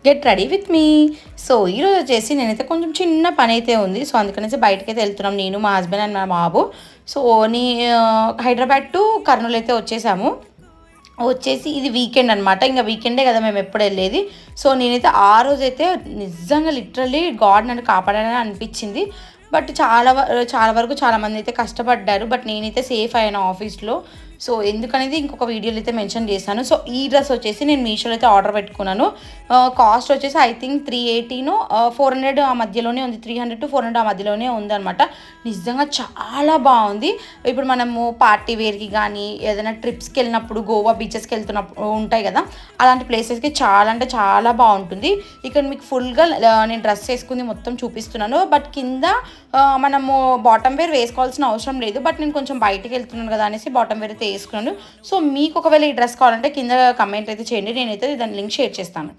Get ready with me. So ఈరోజు వచ్చేసి నేనైతే కొంచెం చిన్న పని అయితే ఉంది. సో అందుకనేసి బయటకైతే వెళ్తున్నాం, నేను మా హస్బెండ్ అండ్ మా బాబు. సో హైదరాబాద్ టు కర్నూలు అయితే వచ్చేసాము. వచ్చేసి ఇది వీకెండ్ అనమాట. ఇంకా వీకెండే కదా మేము ఎప్పుడు వెళ్ళేది. సో నేనైతే ఆ రోజైతే నిజంగా లిటరల్లీ గాడ్ నన్ను కాపాడాలని అనిపించింది. బట్ చాలా వరకు చాలామంది అయితే కష్టపడ్డారు. బట్ నేనైతే సేఫ్ అయ్యాను ఆఫీస్లో. సో ఎందుకనేది ఇంకొక వీడియోలో అయితే మెన్షన్ చేశాను. సో ఈ డ్రెస్ వచ్చేసి నేను మీషోలో అయితే ఆర్డర్ పెట్టుకున్నాను. కాస్ట్ వచ్చేసి ఐ థింక్ 380 400 ఆ మధ్యలోనే ఉంది. 300 to 400 ఆ మధ్యలోనే ఉందన్నమాట. నిజంగా చాలా బాగుంది. ఇప్పుడు మనము పార్టీ వేర్కి కానీ ఏదైనా ట్రిప్స్కి వెళ్ళినప్పుడు, గోవా బీచెస్కి వెళ్తున్నప్పుడు ఉంటాయి కదా, అలాంటి ప్లేసెస్కి చాలా అంటే చాలా బాగుంటుంది. ఇక్కడ మీకు ఫుల్గా నేను డ్రెస్ వేసుకుంది మొత్తం చూపిస్తున్నాను. బట్ కింద మనము బాటమ్ వేర్ వేసుకోవాల్సిన అవసరం లేదు. బట్ నేను కొంచెం బయటికి వెళ్తున్నాను కదా అనేసి బాటమ్ వేర్ అయితే వేసుకున్నాను. సో మీకు ఒకవేళ ఈ డ్రెస్ కావాలంటే కింద కమెంట్ అయితే చేయండి, నేనైతే దాని లింక్ షేర్ చేస్తాను.